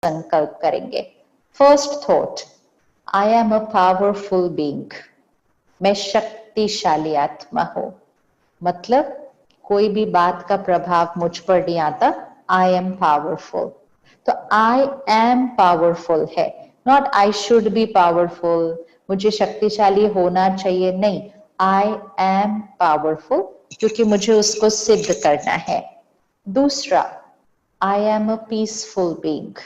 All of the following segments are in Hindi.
संकल्प करेंगे। First thought, I am a powerful being. मैं शक्तिशाली आत्मा हूं। मतलब कोई भी बात का प्रभाव मुझ पर नहीं आता। I am powerful. तो आई एम पावरफुल है, not I should be powerful, मुझे शक्तिशाली होना चाहिए, नहीं, आई एम पावरफुल, क्योंकि मुझे उसको सिद्ध करना है। दूसरा, I am a peaceful being.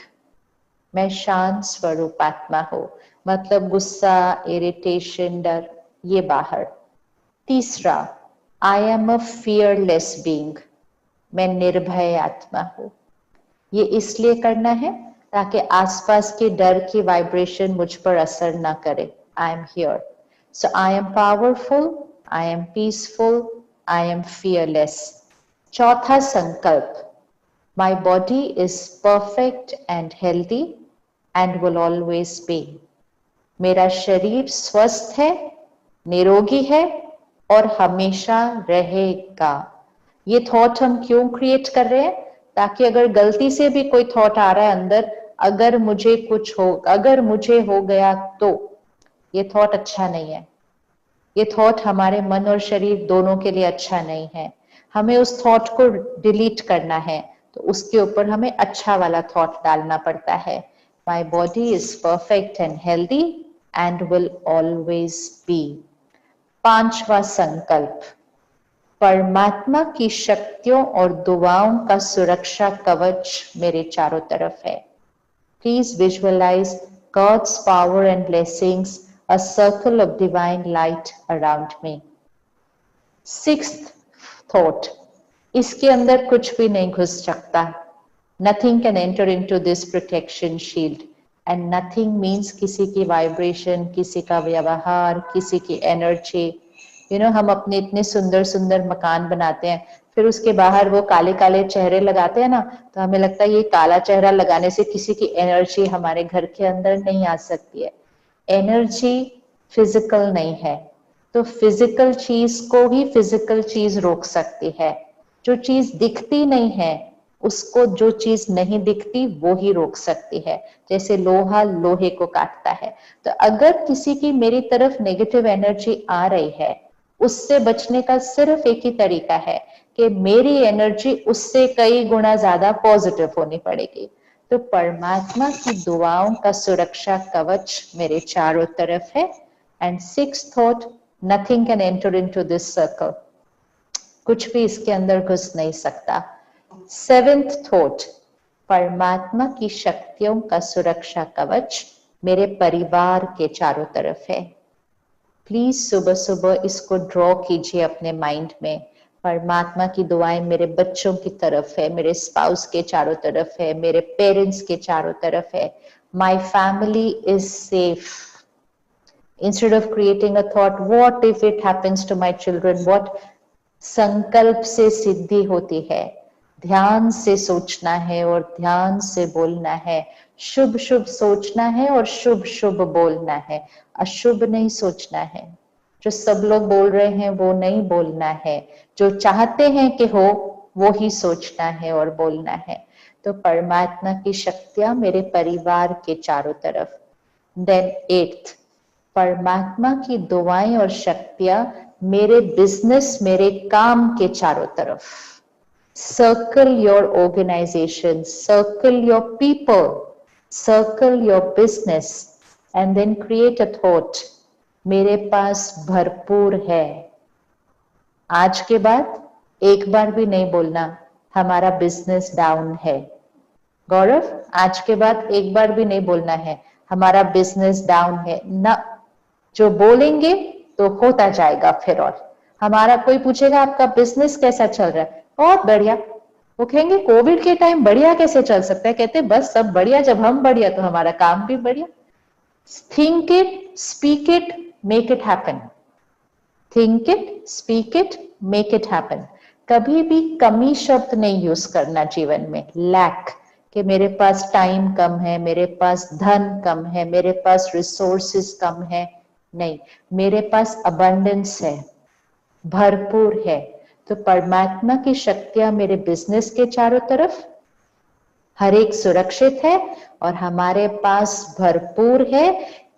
मैं शांत स्वरूप आत्मा हूं। मतलब गुस्सा, इरिटेशन, डर, ये बाहर। तीसरा, I am a fearless being. मैं निर्भय आत्मा हूं। ये इसलिए करना है ताकि आसपास के डर की वाइब्रेशन मुझ पर असर ना करे। I am here. So I am powerful, I am peaceful, I am fearless. चौथा संकल्प, my body is perfect and healthy and will always be. मेरा शरीर स्वस्थ है, निरोगी है और हमेशा रहेगा। ये थॉट हम क्यों क्रिएट कर रहे हैं? ताकि अगर गलती से भी कोई थॉट आ रहा है अंदर, अगर मुझे हो गया तो, ये थॉट अच्छा नहीं है। ये थॉट हमारे मन और शरीर दोनों के लिए अच्छा नहीं है। हमें उस थॉट को डिलीट करना है, तो उसके ऊपर हमें अच्छा वाला थॉट डालना पड़ता है। My body is perfect and healthy and will always be. पांचवा संकल्प, परमात्मा की शक्तियों और दुआओं का सुरक्षा कवच मेरे चारों तरफ है। Please visualise God's power and blessings, a circle of divine light around me. Sixth thought, इसके अंदर कुछ भी नहीं घुस सकता। Nothing can enter into this protection shield. And nothing means किसी की वाइब्रेशन, किसी का व्यवहार, किसी की एनर्जी। हम अपने इतने सुंदर सुंदर मकान बनाते हैं, फिर उसके बाहर वो काले काले चेहरे लगाते हैं ना, तो हमें लगता है ये काला चेहरा लगाने से किसी की एनर्जी हमारे घर के अंदर नहीं आ सकती है। एनर्जी फिजिकल नहीं है, तो फिजिकल चीज को ही फिजिकल चीज रोक सकती है। जो चीज दिखती नहीं है उसको जो चीज नहीं दिखती वो ही रोक सकती है। जैसे लोहा लोहे को काटता है। तो अगर किसी की मेरी तरफ नेगेटिव एनर्जी आ रही है, उससे बचने का सिर्फ एक ही तरीका है कि मेरी एनर्जी उससे कई गुना ज्यादा पॉजिटिव होनी पड़ेगी। तो परमात्मा की दुआओं का सुरक्षा कवच मेरे चारों तरफ है। And six thought, nothing can enter into this circle. कुछ भी इसके अंदर घुस नहीं सकता। सेवेंथ थॉट, परमात्मा की शक्तियों का सुरक्षा कवच मेरे परिवार के चारों तरफ है। प्लीज सुबह सुबह इसको ड्रॉ कीजिए अपने माइंड में। परमात्मा की दुआएं मेरे बच्चों की तरफ है, मेरे स्पाउस के चारों तरफ है, मेरे पेरेंट्स के चारों तरफ है। My family is safe. Instead of creating a thought, what if it happens to my children? What? संकल्प से सिद्धि होती है। ध्यान से सोचना है और ध्यान से बोलना है। शुभ शुभ सोचना है और शुभ शुभ बोलना है। अशुभ नहीं सोचना है। जो सब लोग बोल रहे हैं वो नहीं बोलना है। जो चाहते हैं कि हो वो ही सोचना है और बोलना है। तो परमात्मा की शक्तियां मेरे परिवार के चारों तरफ। देन एट्थ, परमात्मा की दुआएं और शक्तियां मेरे बिजनेस, मेरे काम के चारों तरफ। Circle your organisation, circle your people, circle your business and then create a thought, मेरे पास भरपूर है। आज के बाद एक बार भी नहीं बोलना हमारा बिजनेस डाउन है। गौरव, आज के बाद एक बार भी नहीं बोलना है हमारा बिजनेस डाउन है ना। जो बोलेंगे तो होता जाएगा। फिर और हमारा कोई पूछेगा आपका बिजनेस कैसा चल रहा है, बहुत बढ़िया। वो कहेंगे कोविड के टाइम बढ़िया कैसे चल सकता है? कहते बस सब बढ़िया, जब हम बढ़िया तो हमारा काम भी बढ़िया। Think it, speak it, make it happen. Think it, speak it, make it happen. कभी भी कमी शब्द नहीं यूज करना जीवन में। लैक, कि मेरे पास टाइम कम है, मेरे पास धन कम है, मेरे पास रिसोर्सेस कम है, नहीं, मेरे पास अबंडेंस है, भरपूर है। तो परमात्मा की शक्तियां मेरे बिजनेस के चारों तरफ, हर एक सुरक्षित है और हमारे पास भरपूर है।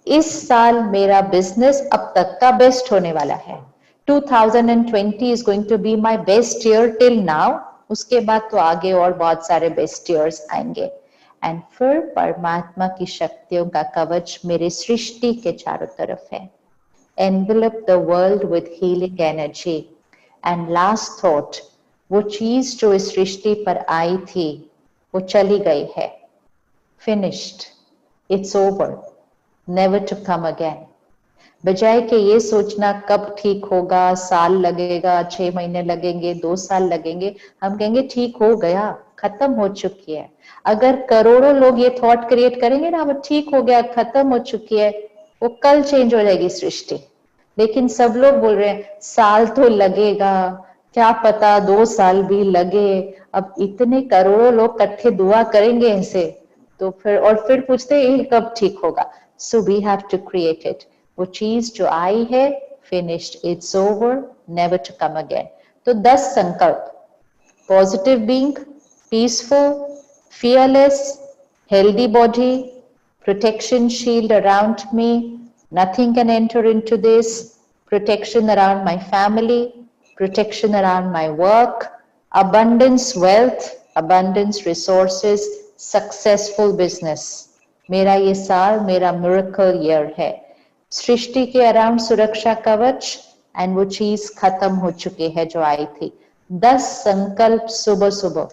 इस साल मेरा बिजनेस अब तक का बेस्ट होने वाला है। 2020 is going to be my best year till now। उसके बाद तो आगे और बहुत सारे बेस्ट ईयर्स आएंगे। एंड फिर परमात्मा की शक्तियों का कवच मेरी सृष्टि के चारों तरफ है। Envelop the world with healing energy। And last thought, वो चीज जो इस सृष्टि पर आई थी वो चली गई है। Finished, it's over, never to come again. बजाय कि ये सोचना कब ठीक होगा, साल लगेगा, 6 महीने लगेंगे, 2 साल लगेंगे, हम कहेंगे ठीक हो गया, खत्म हो चुकी है। अगर करोड़ों लोग ये थॉट क्रिएट करेंगे ना, वो ठीक हो गया, खत्म हो चुकी है, वो कल चेंज हो जाएगी सृष्टि। लेकिन सब लोग बोल रहे हैं साल तो लगेगा, क्या पता 2 साल भी लगे। अब इतने करोड़ों लोग इकट्ठे दुआ करेंगे ऐसे, तो फिर पूछते हैं ये कब ठीक होगा। So we have to create it. वो चीज जो आई है, finished, it's over, never to come again. तो 10 संकल्प: positive being, peaceful, fearless, healthy body, protection shield around me, nothing can enter into this, protection around my family, protection around my work, abundance wealth, abundance resources, successful business। मेरा ये साल मेरा मिरेकल ईयर है। सृष्टि के अराउंड सुरक्षा कवच, एंड वो चीज खत्म हो चुकी है जो आई थी। 10 संकल्प सुबह सुबह